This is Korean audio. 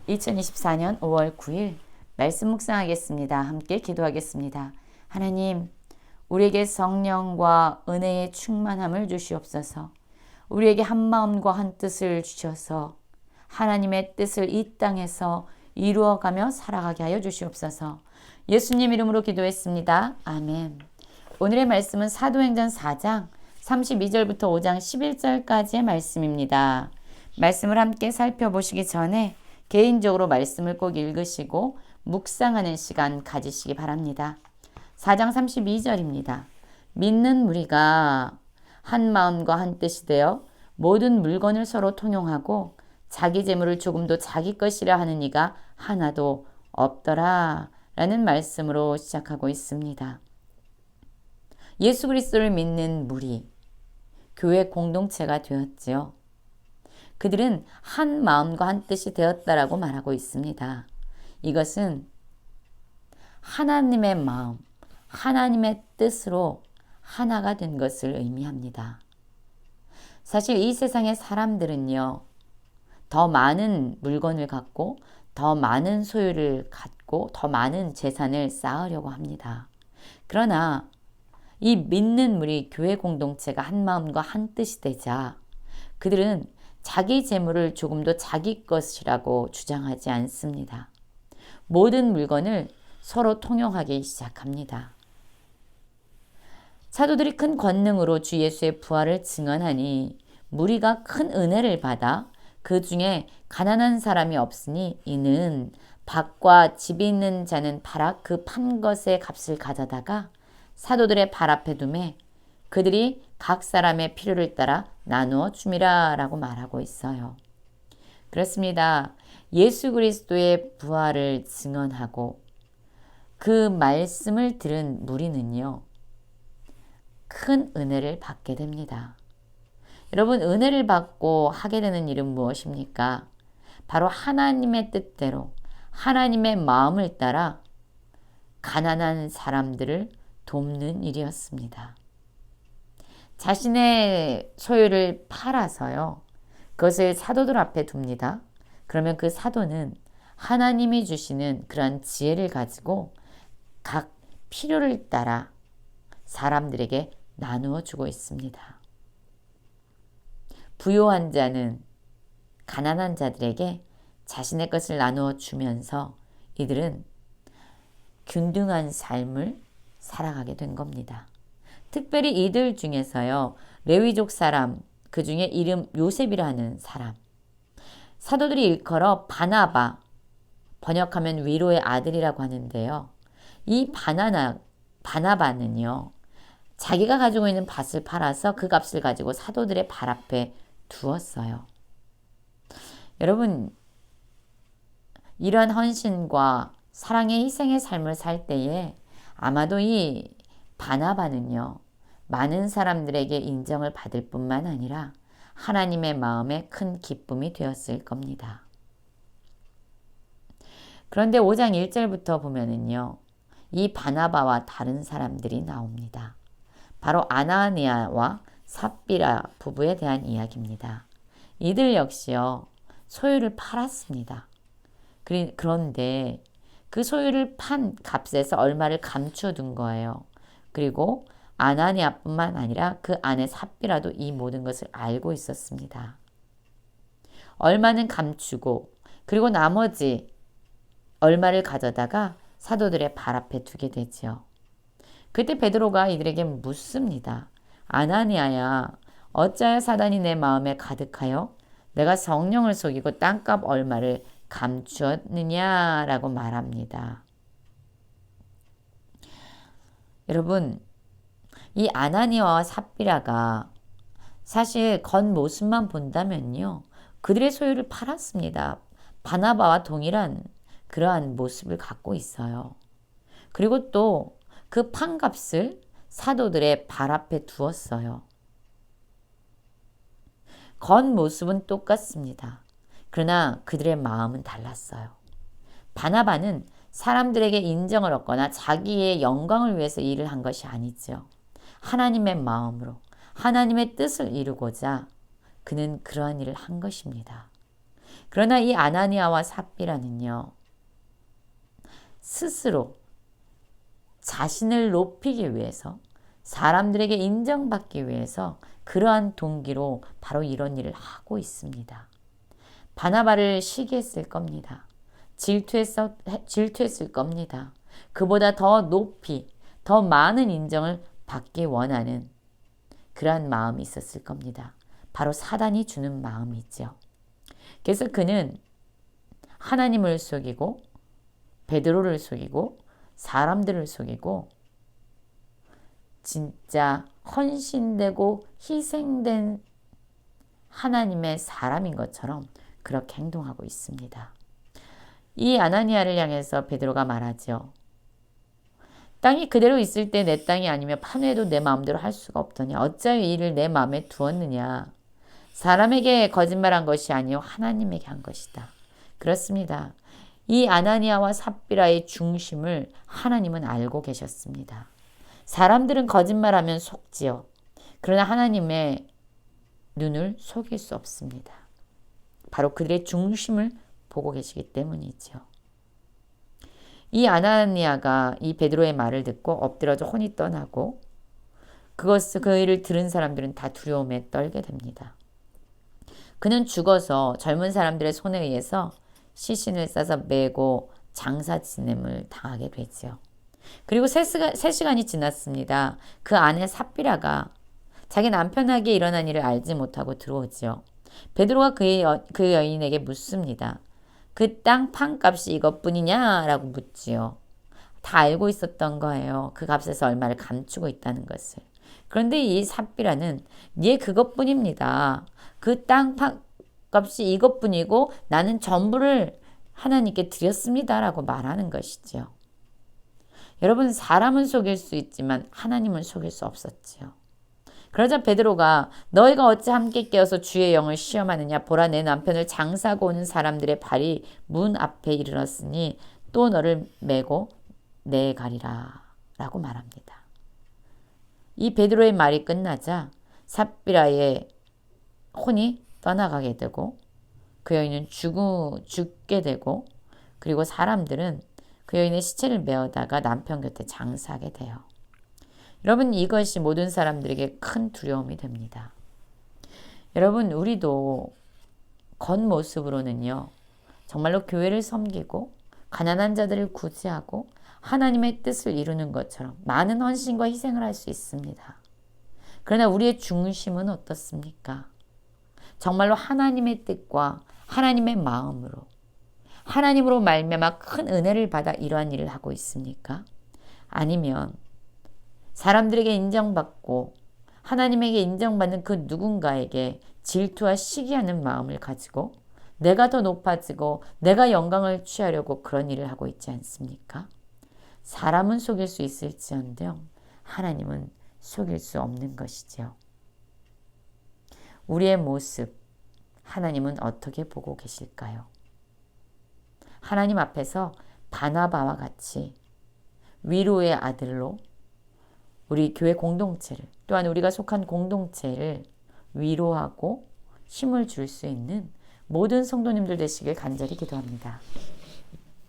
2024년 5월 9일 말씀 묵상하겠습니다. 함께 기도하겠습니다. 하나님, 우리에게 성령과 은혜의 충만함을 주시옵소서. 우리에게 한 마음과 한 뜻을 주셔서 하나님의 뜻을 이 땅에서 이루어가며 살아가게 하여 주시옵소서. 예수님 이름으로 기도했습니다. 아멘. 오늘의 말씀은 사도행전 4장 32절부터 5장 11절까지의 말씀입니다. 말씀을 함께 살펴보시기 전에 개인적으로 말씀을 꼭 읽으시고 묵상하는 시간 가지시기 바랍니다. 4장 32절입니다. 믿는 무리가 한 마음과 한 뜻이 되어 모든 물건을 서로 통용하고 자기 재물을 조금도 자기 것이라 하는 이가 하나도 없더라 라는 말씀으로 시작하고 있습니다. 예수 그리스도를 믿는 무리, 교회 공동체가 되었지요. 그들은 한 마음과 한 뜻이 되었다라고 말하고 있습니다. 이것은 하나님의 마음, 하나님의 뜻으로 하나가 된 것을 의미합니다. 사실 이 세상의 사람들은요, 더 많은 물건을 갖고 더 많은 소유를 갖고 더 많은 재산을 쌓으려고 합니다. 그러나 이 믿는 무리 교회 공동체가 한 마음과 한 뜻이 되자 그들은 자기 재물을 조금도 자기 것이라고 주장하지 않습니다. 모든 물건을 서로 통용하기 시작합니다. 사도들이 큰 권능으로 주 예수의 부활을 증언하니 무리가 큰 은혜를 받아 그 중에 가난한 사람이 없으니 이는 밭과 집이 있는 자는 팔아 그 판 것의 값을 가져다가 사도들의 발 앞에 두매 그들이 각 사람의 필요를 따라 나누어 줌이라 라고 말하고 있어요. 그렇습니다. 예수 그리스도의 부활을 증언하고 그 말씀을 들은 무리는요, 큰 은혜를 받게 됩니다. 여러분, 은혜를 받고 하게 되는 일은 무엇입니까? 바로 하나님의 뜻대로 하나님의 마음을 따라 가난한 사람들을 돕는 일이었습니다. 자신의 소유를 팔아서요, 그것을 사도들 앞에 둡니다. 그러면 그 사도는 하나님이 주시는 그런 지혜를 가지고 각 필요를 따라 사람들에게 나누어 주고 있습니다. 부요한 자는 가난한 자들에게 자신의 것을 나누어 주면서 이들은 균등한 삶을 살아가게 된 겁니다. 특별히 이들 중에서요, 레위족 사람, 그 중에 이름 요셉이라는 사람, 사도들이 일컬어 바나바, 번역하면 위로의 아들이라고 하는데요. 이 바나바는요, 자기가 가지고 있는 밭을 팔아서 그 값을 가지고 사도들의 발 앞에 두었어요. 여러분, 이러한 헌신과 사랑의 희생의 삶을 살 때에 아마도 이 바나바는요, 많은 사람들에게 인정을 받을 뿐만 아니라 하나님의 마음에 큰 기쁨이 되었을 겁니다. 그런데 5장 1절부터 보면은요, 이 바나바와 다른 사람들이 나옵니다. 바로 아나니아와 삽비라 부부에 대한 이야기입니다. 이들 역시요, 소유를 팔았습니다. 그런데 그 소유를 판 값에서 얼마를 감춰둔 거예요. 그리고 아나니아뿐만 아니라 그 아내 삽비라도 이 모든 것을 알고 있었습니다. 얼마는 감추고 그리고 나머지 얼마를 가져다가 사도들의 발 앞에 두게 되죠. 그때 베드로가 이들에게 묻습니다. 아나니아야, 어찌하여 사단이 내 마음에 가득하여 내가 성령을 속이고 땅값 얼마를 감추었느냐라고 말합니다. 여러분, 이 아나니아와 삽비라가 사실 겉모습만 본다면요, 그들의 소유를 팔았습니다. 바나바와 동일한 그러한 모습을 갖고 있어요. 그리고 또 그 판값을 사도들의 발 앞에 두었어요. 겉모습은 똑같습니다. 그러나 그들의 마음은 달랐어요. 바나바는 사람들에게 인정을 얻거나 자기의 영광을 위해서 일을 한 것이 아니죠. 하나님의 마음으로 하나님의 뜻을 이루고자 그는 그러한 일을 한 것입니다. 그러나 이 아나니아와 삽비라는요, 스스로 자신을 높이기 위해서, 사람들에게 인정받기 위해서 그러한 동기로 바로 이런 일을 하고 있습니다. 바나바를 시기했을 겁니다. 질투했을 겁니다. 그보다 더 높이, 더 많은 인정을 받기 원하는 그러한 마음이 있었을 겁니다. 바로 사단이 주는 마음이죠. 그래서 그는 하나님을 속이고 베드로를 속이고 사람들을 속이고 진짜 헌신되고 희생된 하나님의 사람인 것처럼 그렇게 행동하고 있습니다. 이 아나니아를 향해서 베드로가 말하죠. 땅이 그대로 있을 때 내 땅이 아니며 판회도 내 마음대로 할 수가 없더냐. 어찌하여 이 일을 내 마음에 두었느냐. 사람에게 거짓말한 것이 아니요 하나님에게 한 것이다. 그렇습니다. 이 아나니아와 삽비라의 중심을 하나님은 알고 계셨습니다. 사람들은 거짓말하면 속지요. 그러나 하나님의 눈을 속일 수 없습니다. 바로 그들의 중심을 보고 계시기 때문이죠. 이 아나니아가 이 베드로의 말을 듣고 엎드려져 혼이 떠나고 그 일을 들은 사람들은 다 두려움에 떨게 됩니다. 그는 죽어서 젊은 사람들의 손에 의해서 시신을 싸서 메고 장사 지냄을 당하게 되죠. 그리고 3시간이 지났습니다. 그 아내 삽비라가 자기 남편에게 일어난 일을 알지 못하고 들어오지요. 베드로가 그 여인에게 묻습니다. 그 땅 판값이 이것뿐이냐? 라고 묻지요. 다 알고 있었던 거예요. 그 값에서 얼마를 감추고 있다는 것을. 그런데 이 삽비라는 예 그것뿐입니다. 그 땅 판값이 이것뿐이고 나는 전부를 하나님께 드렸습니다. 라고 말하는 것이죠. 여러분 사람은 속일 수 있지만 하나님은 속일 수 없었지요. 그러자 베드로가 너희가 어찌 함께 깨어서 주의 영을 시험하느냐. 보라 내 남편을 장사하고 오는 사람들의 발이 문 앞에 이르렀으니 또 너를 메고 내가리라 라고 말합니다. 이 베드로의 말이 끝나자 삽비라의 혼이 떠나가게 되고 그 여인은 죽게 되고 그리고 사람들은 그 여인의 시체를 메어다가 남편 곁에 장사하게 돼요. 여러분 이것이 모든 사람들에게 큰 두려움이 됩니다. 여러분 우리도 겉모습으로는요. 정말로 교회를 섬기고 가난한 자들을 구제하고 하나님의 뜻을 이루는 것처럼 많은 헌신과 희생을 할 수 있습니다. 그러나 우리의 중심은 어떻습니까? 정말로 하나님의 뜻과 하나님의 마음으로 하나님으로 말미암아 큰 은혜를 받아 이러한 일을 하고 있습니까? 아니면 사람들에게 인정받고 하나님에게 인정받는 그 누군가에게 질투와 시기하는 마음을 가지고 내가 더 높아지고 내가 영광을 취하려고 그런 일을 하고 있지 않습니까? 사람은 속일 수 있을지언정 하나님은 속일 수 없는 것이지요. 우리의 모습 하나님은 어떻게 보고 계실까요? 하나님 앞에서 바나바와 같이 위로의 아들로 우리 교회 공동체를 또한 우리가 속한 공동체를 위로하고 힘을 줄 수 있는 모든 성도님들 되시길 간절히 기도합니다.